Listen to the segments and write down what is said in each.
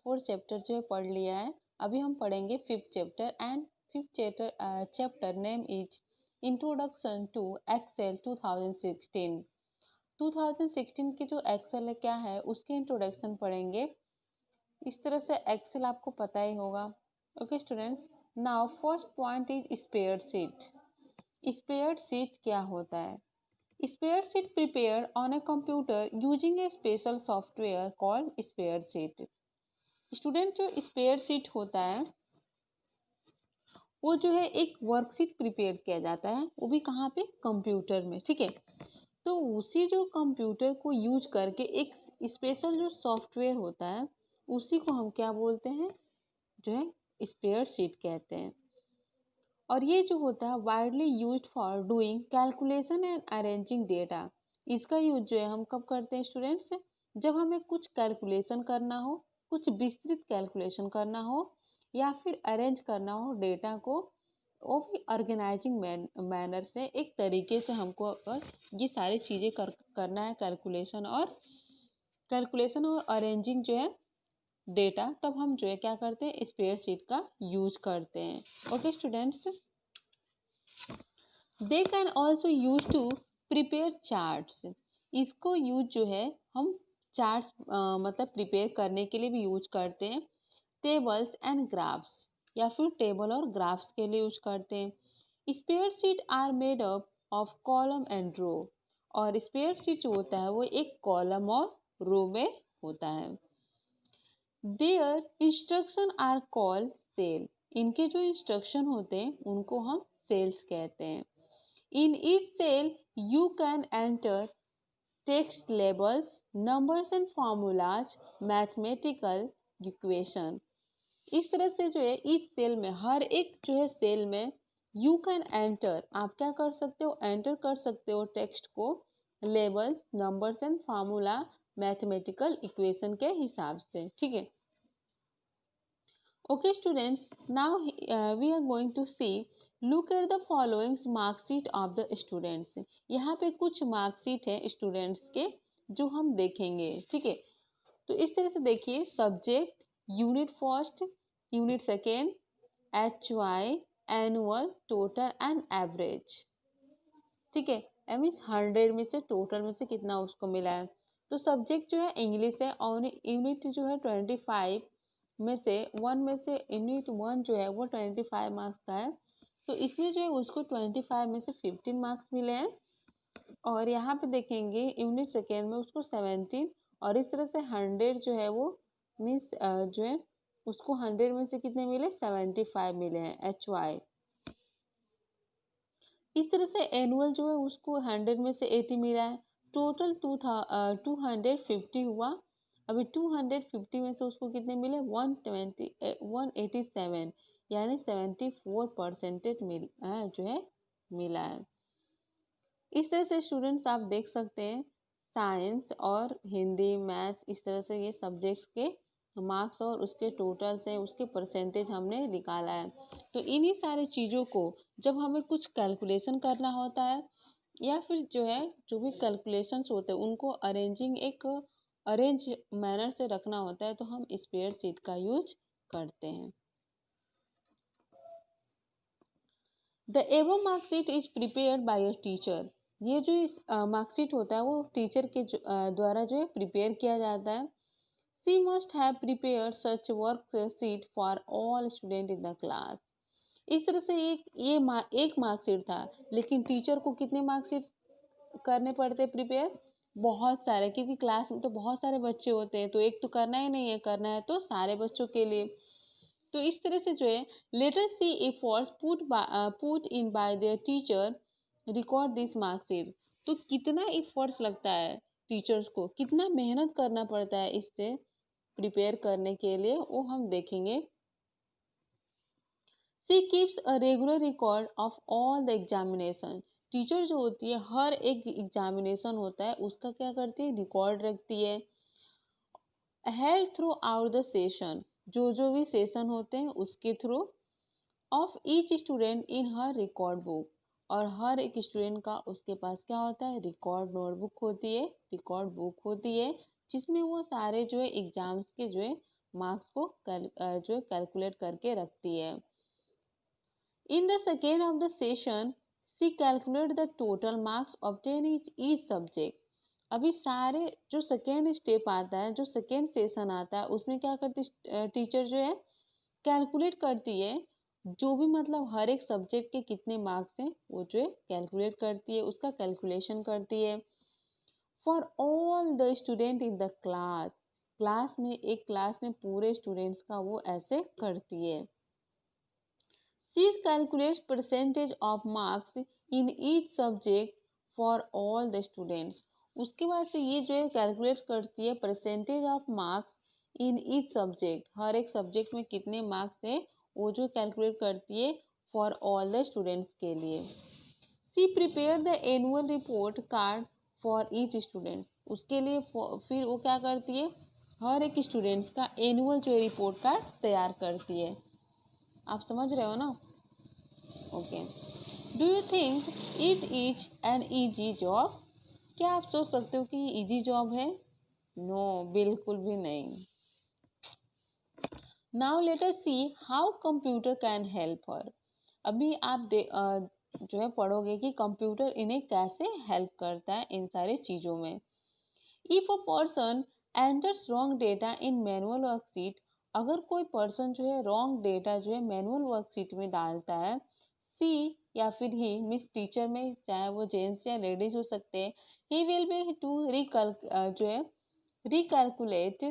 4 chapter जो है पढ़ लिया है। अभी हम पढ़ेंगे 5th chapter and 5th chapter name is introduction to Excel 2016। 2016 की जो एक्सेल है क्या है उसके इंट्रोडक्शन पढ़ेंगे। इस तरह से एक्सेल आपको पता ही होगा। Okay students, now first point is spreadsheet. Spreadsheet क्या होता है? Spreadsheet prepared on a computer using a special software called spreadsheet। Student, जो स्प्रेडशीट होता है वो जो है एक वर्कशीट प्रिपेयर किया जाता है, वो भी कहाँ पे? कंप्यूटर में। ठीक है, तो उसी जो कंप्यूटर को यूज करके एक स्पेशल जो सॉफ्टवेयर होता है उसी को हम क्या बोलते हैं? जो है स्प्रेडशीट कहते हैं। और ये जो होता है widely used for doing calculation and arranging data. इसका यूज जो है हम कब करते हैं स्टूडेंट्स? जब हमें कुछ कैलकुलेशन करना हो, कुछ विस्तृत कैलकुलेशन करना हो या फिर अरेंज करना हो डेटा को, वो भी ऑर्गेनाइजिंग मैनर से, एक तरीके से हमको अगर ये सारी चीज़ें करना है, कैलकुलेशन और अरेंजिंग जो है डेटा, तब हम जो है क्या करते हैं? स्प्रेडशीट का यूज करते हैं। Okay students, they can also use to prepare charts. इसको यूज जो है हम चार्ट्स मतलब प्रिपेयर करने के लिए भी यूज करते हैं। टेबल्स एंड ग्राफ्स, या फिर टेबल और ग्राफ्स के लिए यूज करते हैं। Spreadsheet are made up of column and row. और स्प्रेडशीट जो होता है वो एक कॉलम और रो में होता है। There instruction are called cell. इनके जो इंस्ट्रक्शन होते हैं उनको हम सेल्स कहते हैं। इन each cell you can enter text labels, numbers and formulas, mathematical equation। इस तरह से जो है each सेल में, हर एक जो है सेल में you can enter, आप क्या कर सकते हो? एंटर कर सकते हो टेक्स्ट को labels, numbers and formula, mathematical equation के हिसाब से। ठीक है, okay students, now we are going to see, look at the following mark sheet of the students। यहाँ पे कुछ मार्क शीट है स्टूडेंट्स के जो हम देखेंगे। ठीक है, तो इस तरह से देखिए, subject, unit first, unit second, HY, annual, total and average. ठीक है, मीन्स 100 में से टोटल में से कितना उसको मिला है। तो सब्जेक्ट जो है इंग्लिश है और यूनिट जो है 25 में से 1 में से यूनिट 1 जो है वो 25 मार्क्स का है। तो इसमें जो है उसको 25 में से 15 मार्क्स मिले हैं। और यहाँ पे देखेंगे यूनिट सेकेंड में उसको 17, और इस तरह से 100 जो है वो मीन्स जो है उसको 100 में से कितने मिले? 75 मिले हैं HY। इस तरह से एनुअल जो है उसको 100 में से 80 मिला है। टोटल 250 हुआ। अभी 250 में से उसको कितने मिले? 187, यानी 74% जो है मिला है। इस तरह से स्टूडेंट्स आप देख सकते हैं साइंस और हिंदी, मैथ्स, इस तरह से ये सब्जेक्ट्स के मार्क्स और उसके टोटल से उसके परसेंटेज हमने निकाला है। तो इन्हीं सारी चीज़ों को जब हमें कुछ कैलकुलेशन करना होता है या फिर जो है जो भी कैलकुलेशंस होते हैं उनको अरेंज मैनर से रखना होता है, तो हम स्प्रेडशीट का यूज करते हैं। The above marksheet is prepared by a teacher. ये जो मार्कशीट होता है वो टीचर के द्वारा जो है प्रिपेयर किया जाता है। She must have prepared such worksheet for all students in the class। इस तरह से एक मार्कशीट था, लेकिन टीचर को कितने मार्कशीट करने पड़ते प्रिपेयर? बहुत सारे, क्योंकि क्लास में तो बहुत सारे बच्चे होते हैं, तो एक तो करना ही नहीं है, करना है तो सारे बच्चों के लिए। तो इस तरह से जो है later see efforts put in by their teacher record this marksheet. तो कितना एफर्ट्स लगता है टीचर्स को, कितना मेहनत करना पड़ता है इससे प्रिपेयर करने के लिए, वो हम देखेंगे। She keeps a regular record of all the examination. Teacher जो होती है हर एक एग्जामिनेशन होता है उसका क्या करती है? रिकॉर्ड रखती है। Held through out the session, जो भी सेशन होते हैं उसके through. Of each student in her record book, और हर एक स्टूडेंट का उसके पास क्या होता है? रिकॉर्ड नोटबुक होती है, रिकॉर्ड बुक होती है, जिसमें वो सारे जो है एग्जाम्स के जो है मार्क्स को जो है कैलकुलेट करके रखती है। In the second of the session see calculate the total marks obtain each subject. अभी सारे जो सेकेंड स्टेप आता है, जो सेकेंड सेशन आता है, उसमें क्या करती टीचर जो है कैलकुलेट करती है, जो भी मतलब हर एक सब्जेक्ट के कितने मार्क्स हैं वो जो है कैलकुलेट करती है, उसका कैलकुलेशन करती है। For all the student in the class, class में एक क्लास में पूरे स्टूडेंट्स का वो ऐसे करती है। She calculates percentage of marks in each subject for all the students. उसके बाद से ये जो है कैलकुलेट करती है percentage of marks in each subject, हर एक सब्जेक्ट में कितने मार्क्स है वो जो कैलकुलेट करती है फॉर ऑल द स्टूडेंट्स के लिए। She prepare the annual report card for each students. उसके लिए फिर वो क्या करती है, हर एक स्टूडेंट्स का एनुअल जो रिपोर्ट कार्ड तैयार करती है। आप समझ रहे हो ना? Okay. Do you think it is an easy job? क्या आप सोच सकते हो कि ये ईजी जॉब है? नो, बिल्कुल भी नहीं। Now let us see how computer can help her. अभी आप जो है पढ़ोगे कि कंप्यूटर इन्हें कैसे हेल्प करता है इन सारे चीज़ों में। If a person enters wrong data in manual worksheet, अगर कोई पर्सन जो है रॉन्ग डेटा जो है मैनुअल वर्कशीट में डालता है, सी या फिर ही मिस टीचर में, चाहे वो जेंट्स या लेडीज हो सकते हैं, ही विल बी टू जो है recalculate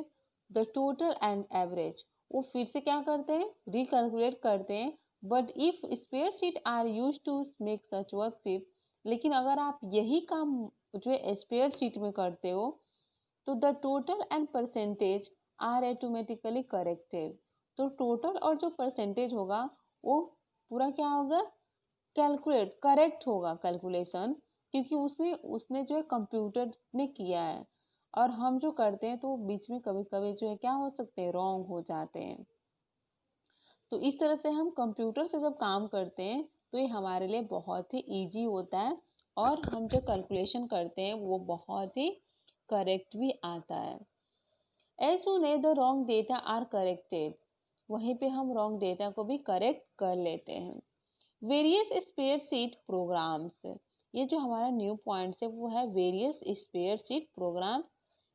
the total and average. वो फिर से क्या करते हैं, रिकैलकुलेट करते हैं। But if spare sheet are use to make such worksheet, लेकिन अगर आप यही काम जो है स्पेयर शीट में करते हो तो the total and percentage are automatically corrected. तो टोटल और जो परसेंटेज होगा वो पूरा क्या होगा, कैलकुलेट करेक्ट होगा कैलकुलेशन, क्योंकि उसमें उसने जो है कंप्यूटर ने किया है। और हम जो करते हैं तो बीच में कभी कभी जो है क्या हो सकते हैं, रॉन्ग हो जाते हैं। तो इस तरह से हम कंप्यूटर से जब काम करते हैं तो ये हमारे लिए बहुत ही इजी होता है, और हम जो कैलकुलेशन करते हैं वो बहुत ही करेक्ट भी आता है। As soon as the wrong data are corrected, वहीं पे हम रॉन्ग डेटा को भी करेक्ट कर लेते हैं। वेरियस स्प्रेडशीट प्रोग्राम्स, ये जो हमारा न्यू पॉइंट्स है वो है various spreadsheet program.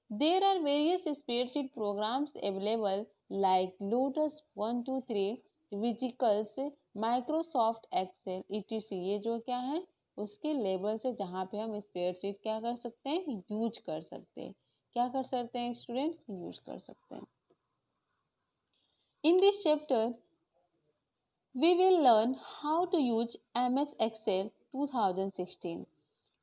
There are various spreadsheet programs available like Lotus 123, VisiCalc, Microsoft Excel etc। ये जो क्या है उसके लेबल से जहाँ पे हम स्प्रेडशीट क्या कर सकते हैं, यूज कर सकते हैं। क्या कर सकते हैं स्टूडेंट्स, यूज कर सकते हैं। In this chapter we will learn how to use MS Excel 2016।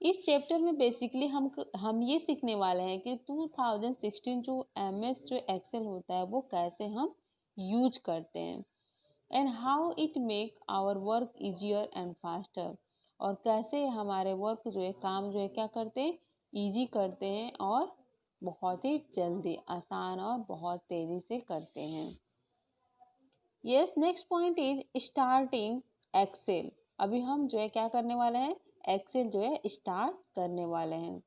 इस चैप्टर में बेसिकली हम ये सीखने वाले हैं कि 2016 जो MS जो एक्सेल होता है वो कैसे हम यूज करते हैं, and how it make our work easier and faster, और कैसे हमारे वर्क जो है काम जो है क्या करते हैं, इजी करते हैं और बहुत ही जल्दी आसान और बहुत तेजी से करते हैं। Yes, next point is starting Excel. अभी हम जो है क्या करने वाले हैं, एक्सेल जो है स्टार्ट करने वाले हैं।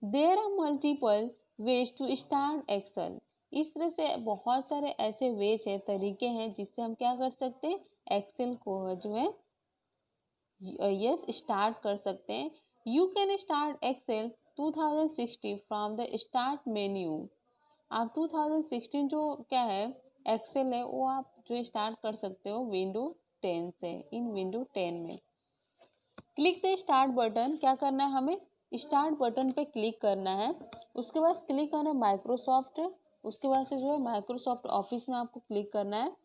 There are multiple ways to start Excel. इस तरह से बहुत सारे ऐसे वेज है, तरीके हैं जिससे हम क्या कर सकते हैं, एक्सेल को जो है यस स्टार्ट कर सकते हैं। You can start Excel 2060 from the start menu. आप 2016 जो क्या है एक्सेल है वो आप जो स्टार्ट कर सकते हो विंडो 10 से। इन विंडो 10 में क्लिक द स्टार्ट बटन, क्या करना है हमें, स्टार्ट बटन पे क्लिक करना है। उसके बाद क्लिक करना है माइक्रोसॉफ्ट, उसके बाद से जो है माइक्रोसॉफ्ट ऑफिस में आपको क्लिक करना है।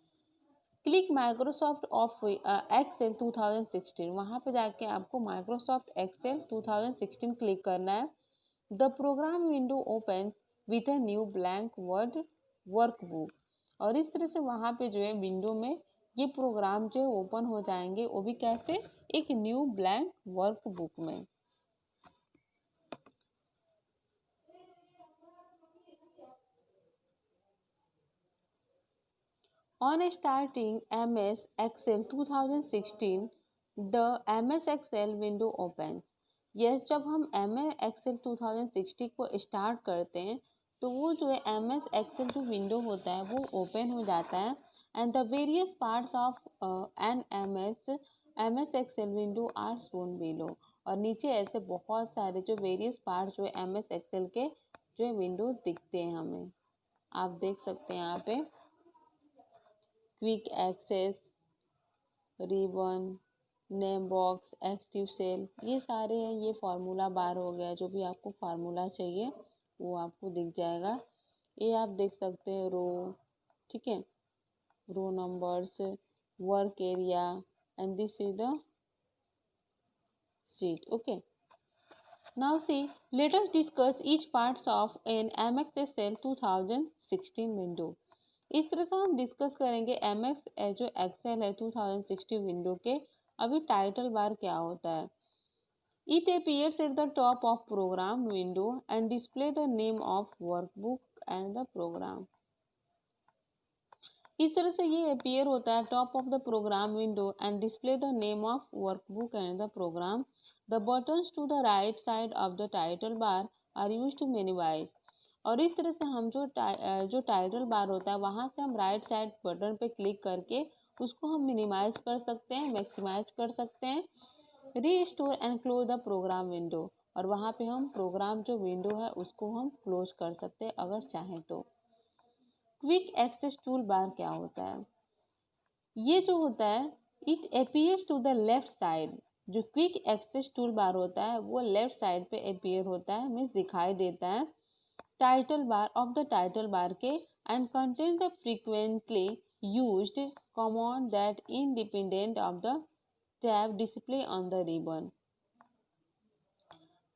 क्लिक माइक्रोसॉफ्ट ऑफ एक्सेल 2016, वहाँ पे जाके आपको माइक्रोसॉफ्ट एक्सेल 2016 क्लिक करना है। The program window opens with a new blank word workbook, और इस तरह से वहाँ पे जो है विंडो में ये प्रोग्राम जो है ओपन हो जाएंगे, वो भी कैसे, एक न्यू ब्लैंक वर्कबुक में। On starting MS Excel 2016, the MS Excel window opens। Yes, जब हम MS Excel 2016 को स्टार्ट करते हैं तो वो जो है MS एक्सेल जो विंडो होता है वो ओपन हो जाता है and the various parts of an MS Excel window are shown below. और नीचे ऐसे बहुत सारे जो वेरियस पार्ट्स जो है MS एक्सेल के जो है विंडो दिखते हैं हमें, आप देख सकते हैं यहाँ पे quick access, ribbon, name box, active cell, ये सारे हैं। ये फार्मूला बार हो गया, जो भी आपको फार्मूला चाहिए वो आपको दिख जाएगा। ये आप देख सकते हैं रो, ठीक है, row numbers, work area and this is the sheet. Okay, now see, let us discuss each parts of an MX Excel 2016 window. इस तरह से हम डिस्कस करेंगे MX जो एक्सेल है 2016 विंडो के। अभी टाइटल बार क्या होता है? It appears at the top of program window and display the name of workbook and the program. इस तरह से ये अपीयर होता है top of the program window and display the name of workbook and the program. The buttons to the right side of the title bar are use to minimize. और इस तरह से हम जो टाइटल बार होता है वहाँ से हम राइट साइड बटन पे क्लिक करके उसको हम मिनिमाइज कर सकते हैं, मैक्सिमाइज कर सकते हैं। Restore and close the program window, और वहाँ पे हम प्रोग्राम जो विंडो है उसको हम क्लोज कर सकते हैं अगर चाहें तो। क्विक एक्सेस टूल बार क्या होता है? ये जो होता है it appears to the left side. जो क्विक एक्सेस टूल बार होता है वो लेफ्ट साइड पे अपीयर होता है, मीन्स दिखाई देता है title bar of the title bar के end contain the frequently used command that independent of the tab display on the ribbon.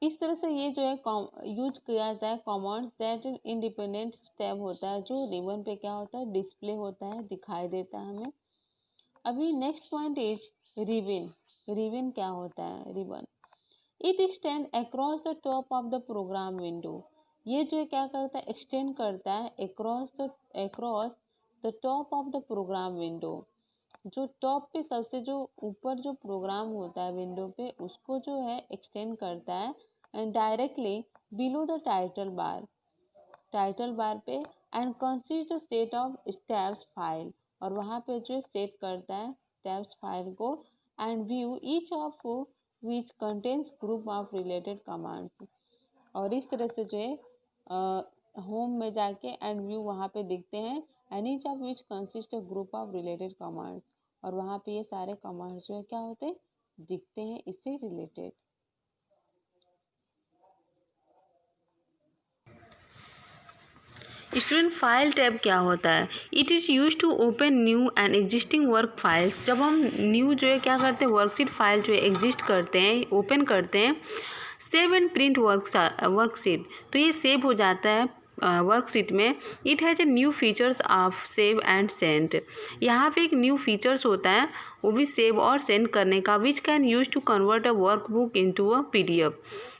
इस तरह से ये जो है यूज किया जाता है कमांड्स दैट इंडिपेंडेंट टैब होता है जो रिबन पे क्या होता है डिस्प्ले होता है, दिखाई देता है हमें। अभी next point is ribbon. Ribbon क्या होता है? Ribbon it extend across the top of the program window. ये जो है क्या करता है एक्सटेंड करता है across the top of the program window. जो टॉप पे सबसे जो ऊपर जो प्रोग्राम होता है विंडो पे उसको जो है एक्सटेंड करता है and directly below the title bar पे and consist the set of tabs file. और वहाँ पे जो सेट करता है टैब्स फाइल को and view each of which contains group of related commands. और इस तरह से जो है होम में जाके एंड व्यू वहाँ पे दिखते हैं and each of which consist a group of related commands. और वहाँ पे ये सारे कमांड्स जो है क्या होते हैं दिखते हैं इससे रिलेटेड। स्टूडेंट फाइल टैब क्या होता है? It is use to open new and existing work files. जब हम न्यू जो है क्या करते हैं वर्कशीट फाइल जो है एग्जिस्ट करते हैं, ओपन करते हैं, सेव एंड प्रिंट वर्कशीट, तो ये सेव हो जाता है वर्कशीट में। It has a new features of save and send. यहाँ पे एक न्यू फीचर्स होता है वो भी सेव और सेंड करने का, which can use to convert a workbook into a PDF।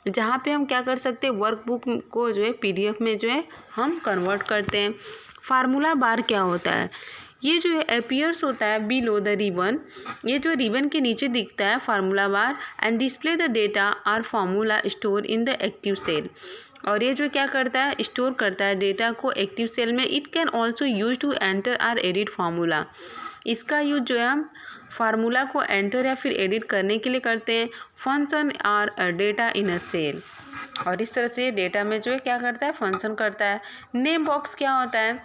जहाँ पे हम क्या कर सकते हैं वर्कबुक को जो है PDF में जो है हम कन्वर्ट करते हैं। फार्मूला बार क्या होता है? ये जो है अपीयर्स होता है बिलो द रिबन। ये जो रिबन के नीचे दिखता है formula bar and display the data और formula store in the active cell. और ये जो क्या करता है स्टोर करता है डेटा को एक्टिव सेल में। It can also use to enter or edit formula. इसका यूज जो है हम फार्मूला को एंटर या फिर एडिट करने के लिए करते हैं। Function or data in a cell. और इस तरह से डेटा में जो है क्या करता है फंक्शन करता है। नेम बॉक्स क्या होता है?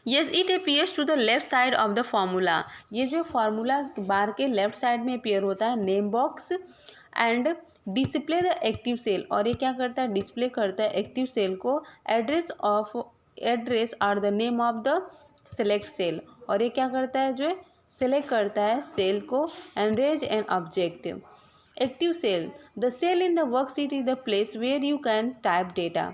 Yes it appears to the left side of the formula. ये जो फार्मूला बार के लेफ्ट साइड में अपीयर होता है name box and display the active cell. और ये क्या करता है डिस्प्ले करता है एक्टिव सेल को एड्रेस और the name of the select cell. और ये क्या करता है जो है सेलेक्ट करता है सेल को and range an object. Active cell the cell in the worksheet is the place where you can type data.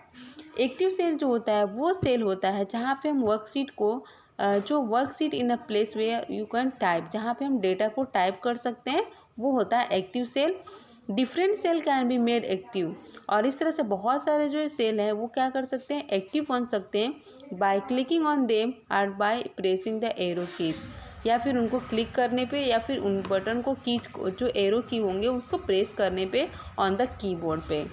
Active cell जो होता है वो सेल होता है जहाँ पे हम वर्कशीट को जो worksheet in a place where you can type, जहाँ पे हम डेटा को टाइप कर सकते हैं वो होता है active cell. Different cell can be made active. और इस तरह से बहुत सारे जो सेल है वो क्या कर सकते हैं एक्टिव बन सकते हैं बाय क्लिकिंग ऑन देम और by pressing the arrow keys. या फिर उनको क्लिक करने पे या फिर उन बटन को कीज जो एरो की होंगे उसको प्रेस करने पे ऑन द कीबोर्ड पे।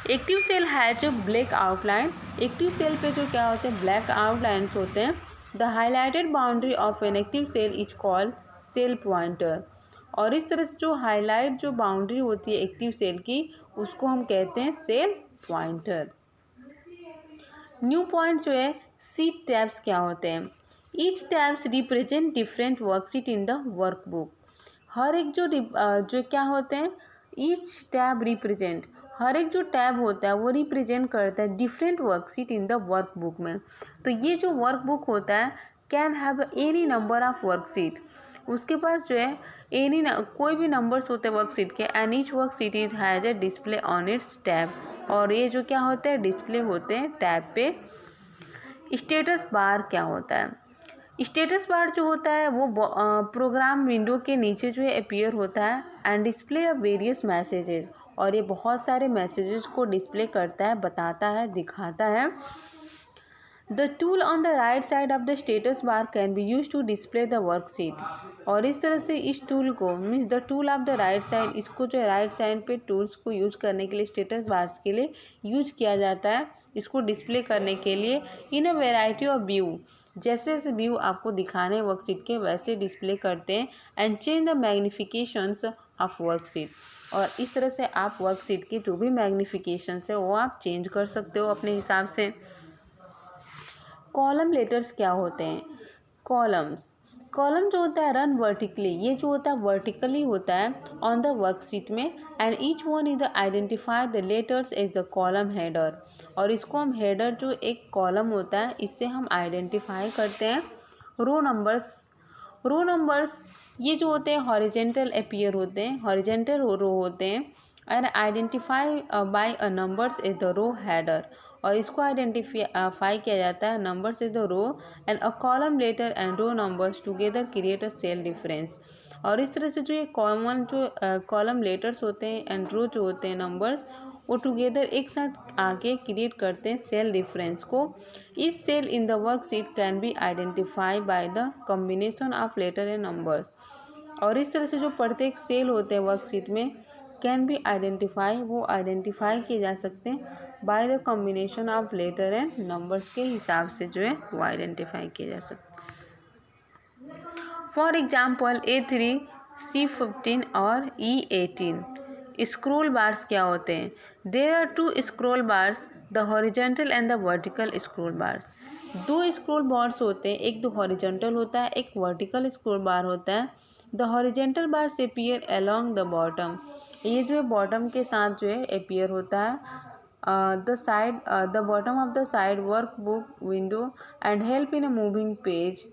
Active cell has a black outline. Active cell पे जो क्या होते हैं, ब्लैक आउटलाइंस होते हैं। The highlighted boundary of an active cell is called cell pointer. और इस तरह से जो हाईलाइट जो बाउंड्री होती है एक्टिव सेल की, उसको हम कहते हैं सेल पॉइंटर। न्यू पॉइंट जो है, सीट टैब्स क्या होते हैं? Each tabs represent different worksheet in the workbook. हर एक जो क्या होते हैं, ईच टैब रिप्रेजेंट, हर एक जो टैब होता है वो रिप्रेजेंट करता है different worksheet in the workbook में। तो ये जो वर्कबुक होता है can have any number of worksheet, उसके पास जो है कोई भी नंबर्स होते हैं वर्कशीट के, and each worksheet is has a display on it's tab. और ये जो क्या होते हैं, डिस्प्ले होते हैं टैब पे। स्टेटस बार क्या होता है? स्टेटस बार जो होता है वो प्रोग्राम विंडो के नीचे जो है अपीयर होता है and display of various messages. और ये बहुत सारे मैसेजेस को डिस्प्ले करता है, बताता है, दिखाता है। The tool on the right side of the status bar can be use to display the worksheet. और इस तरह से इस टूल को, means the tool of the right side, इसको जो राइट साइड पे टूल्स को यूज करने के लिए, स्टेटस बार्स के लिए यूज किया जाता है, इसको डिस्प्ले करने के लिए इन अ वेराइटी ऑफ व्यू। जैसे जैसे व्यू आपको दिखाने वर्कशीट के वैसे डिस्प्ले करते हैं। And change the magnifications of worksheet. और इस तरह से आप वर्कशीट के जो भी मैग्निफिकेशंस है वो आप चेंज कर सकते हो अपने हिसाब से। कॉलम लेटर्स क्या होते हैं? कॉलम जो होता है रन वर्टिकली, ये जो होता है वर्टिकली होता है ऑन द वर्कशीट में। And each one is the identify the letters as the column header. और इसको हम हेडर, जो एक कॉलम होता है, इससे हम आइडेंटिफाई करते हैं। रो नंबर्स ये जो होते हैं हॉरिजेंटल अपीयर होते हैं, हॉरिजेंटल रो होते हैं। And identify by a numbers is the row header. और इसको आइडेंटिफाई किया जाता है numbers is the row and a column letter and row numbers together create a cell difference. और इस तरह से जो ये कॉमन जो कॉलम लेटर्स होते हैं एंड रो जो होते हैं नंबर्स, वो टुगेदर एक साथ आके क्रिएट करते हैं सेल डिफरेंस को। इस cell in the worksheet can be identify by the combination of letter and numbers. और इस तरह से जो प्रत्येक सेल होते हैं वर्कशीट में कैन बी आइडेंटिफाई, वो आइडेंटिफाई किए जा सकते हैं by the combination of letter and numbers के हिसाब से जो है वो आइडेंटिफाई किए जा सकते हैं। फॉर एग्जाम्पल A3, C15 और E18। स्क्रोल बार्स क्या होते हैं? There are two scroll bars, the horizontal and the vertical scroll bars. दो स्क्रोल बार्स होते हैं, एक तो हॉरिजेंटल होता है, एक वर्टिकल स्क्रोल बार होता है। The horizontal bars appear along the bottom, ये जो है बॉटम के साथ जो है अपीयर होता है। The bottom of the side workbook window and help in a moving page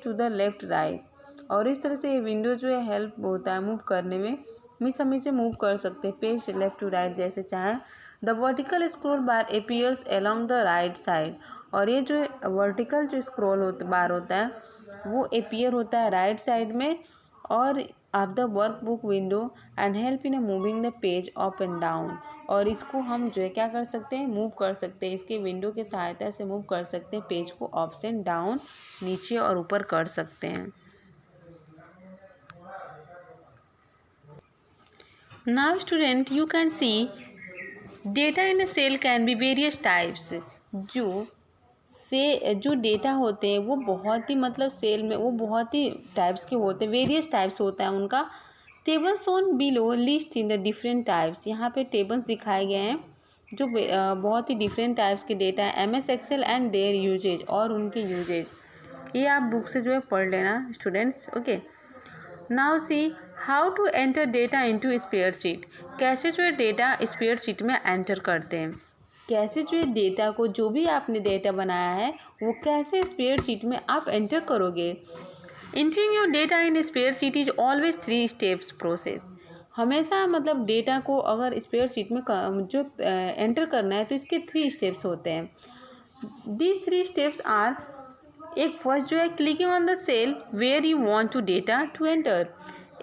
to the left right. और इस तरह से ये विंडो जो है हेल्प होता है मूव करने में, मिस हम इसे मूव कर सकते हैं पेज लेफ्ट टू राइट जैसे चाहें। The vertical scroll bar appears along the right side. और ये जो वर्टिकल जो बार होता है वो अपीयर होता है राइट साइड में और of the work book window and help in moving the page up and down. और इसको हम जो है क्या कर सकते हैं, मूव कर सकते हैं, इसके विंडो की सहायता से मूव कर सकते हैं, पेज को अप एंड डाउन, नीचे और ऊपर कर सकते हैं। Now student you can see data in a cell can be various types. जो डेटा होते हैं वो बहुत ही मतलब सेल में वो बहुत ही टाइप्स के होते हैं, वेरियस टाइप्स होता है उनका। Table shown below list in the different types, यहाँ पे टेबल्स दिखाए गए हैं जो बहुत ही डिफरेंट टाइप्स के डेटा है। MS excel and their usages, और उनके यूजेज, ये आप बुक से जो है पढ़ लेना students. Okay, now see how to enter data into spreadsheet. कैसे जो है डेटा स्प्रेडशीट में एंटर करते हैं, कैसे जो है डेटा को, जो भी आपने डेटा बनाया है वो कैसे स्प्रेडशीट में आप एंटर करोगे। Entering your data in spreadsheet is always 3 steps process. हमेशा मतलब डेटा को अगर स्प्रेडशीट में जो एंटर करना है तो इसके 3 स्टेप्स होते हैं। दीज 3 स्टेप्स आर, एक फर्स्ट जो है clicking on the cell where you want to data to enter.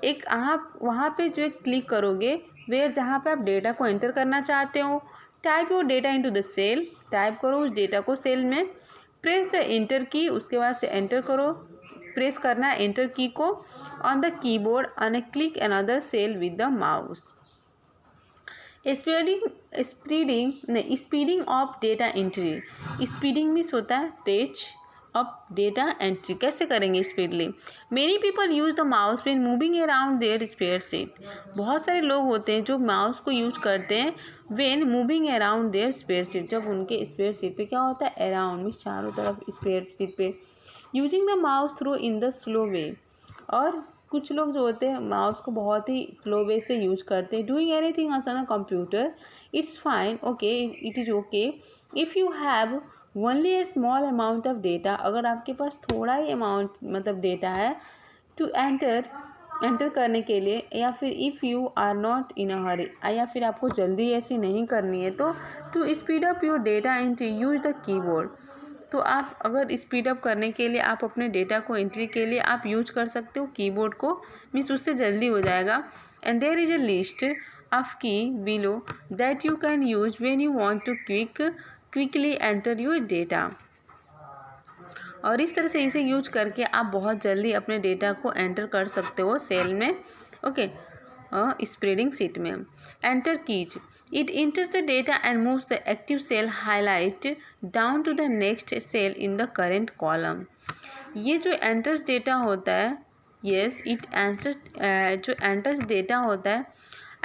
एक आप वहाँ पे जो है क्लिक करोगे वेयर, जहाँ पे आप डेटा को एंटर करना चाहते हो। Type your data into the cell, type करो उस डेटा को सेल में। प्रेस द एंटर की, उसके बाद से एंटर करो, प्रेस करना है एंटर की को on the keyboard and click another cell with the mouse. Speeding of data entry. Speeding means होता है तेज, ऑफ डेटा एंट्री कैसे करेंगे speedily. Many people use the mouse when moving around their spreadsheet. बहुत सारे लोग होते हैं जो माउस को यूज करते हैं when moving around their spreadsheet, जब उनके स्प्रेडशीट पे क्या होता है, अराउंड मीन्स चारों तरफ स्प्रेडशीट पे। Using the mouse through in the slow way, और कुछ लोग जो होते हैं माउस को बहुत ही स्लो वे से यूज करते हैं। Doing anything on a computer it's fine, okay, it is okay if you have only a small amount of data. अगर आपके पास थोड़ा ही अमाउंट मतलब डेटा है टू एंटर करने के लिए, या फिर if you are not in a hurry, या फिर आपको जल्दी ऐसी नहीं करनी है, तो to speed up your data entry use the keyboard. तो आप अगर स्पीड अप करने के लिए आप अपने डेटा को एंट्री के लिए आप यूज कर सकते हो कीबोर्ड को, मीन्स उससे जल्दी हो जाएगा। And there is a list of key below that you can use when you want to quickly enter your data. और इस तरह से इसे यूज करके आप बहुत जल्दी अपने डेटा को एंटर कर सकते हो सेल में, ओके, स्प्रेडिंग शीट में। Enter keys, it enters the data and moves the active cell highlight down to the next cell in the current column। ये जो enters data होता है, yes it answers, जो enters data होता है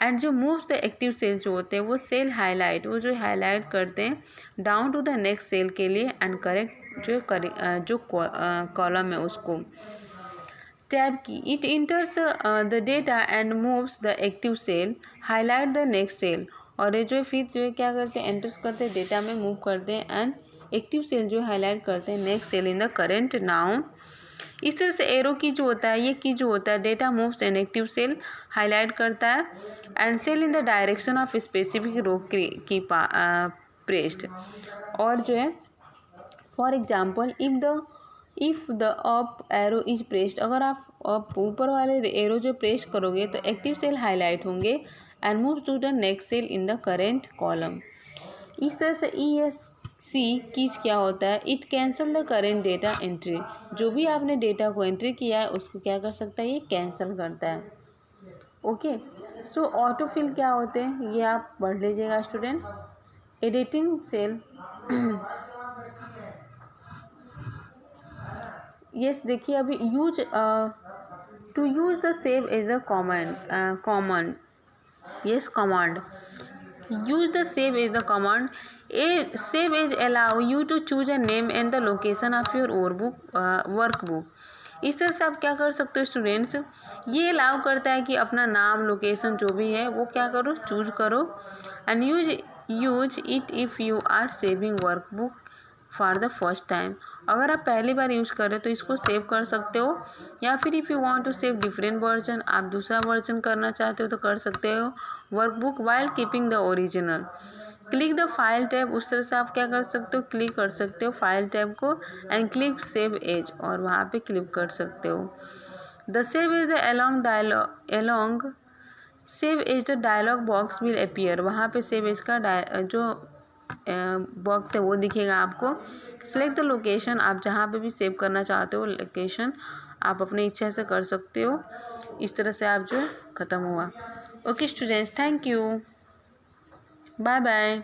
and जो moves the active cell जो होते हैं वो सेल हाईलाइट, वो जो हाईलाइट करते हैं down to the next cell के लिए, एंड करेक्ट जो कॉलम है उसको। Tab key, it enters the data and moves the active cell highlight the next cell. और ये जो फिर जो है क्या करते हैं, एंटर्स करते हैं डेटा में, मूव करते हैं एंड एक्टिव सेल जो हाईलाइट करते हैं next cell in the current known. इस तरह से एरो की जो होता है, ये की जो होता है data moves an active cell highlight करता है and cell in the direction of specific row key pressed. और जो है for example if the up arrow is pressed, अगर आप ऊपर वाले एरो जो प्रेस करोगे तो एक्टिव सेल हाईलाइट होंगे and move to the next cell in the current column. इस तरह से ESC कीज क्या होता है, it cancel the current data entry. जो भी आपने डेटा को एंट्री किया है उसको क्या कर सकता है, ये कैंसिल करता है, ओके। सो ऑटोफिल क्या होते हैं ये आप पढ़ लीजिएगा स्टूडेंट्स। एडिटिंग सेल यस देखिए अभी use to use the save as a common yes command, use the save as the command. A save as allow you to choose a name and the location of your workbook। इस तरह से आप क्या कर सकते हो students, ये allow करता है कि अपना नाम लोकेशन जो भी है वो क्या करो, चूज करो। And use it if you are saving workbook for the first time. अगर आप पहली बार यूज कर रहे हो तो इसको सेव कर सकते हो, या फिर if you want to save different version, आप दूसरा वर्जन करना चाहते हो तो कर सकते हो workbook while keeping the original. Click the file tab, उस तरह से आप क्या कर सकते हो, क्लिक कर सकते हो फाइल टैब को एंड क्लिक सेव एज, और वहाँ पे क्लिक कर सकते हो। The save as the along save as the dialog box will appear, वहाँ पे सेव एज का जो बॉक्स है वो दिखेगा आपको। सिलेक्ट द लोकेशन, आप जहाँ पे भी सेव करना चाहते हो लोकेशन आप अपनी इच्छा से कर सकते हो। इस तरह से आप जो ख़त्म हुआ। Okay students, thank you, bye bye.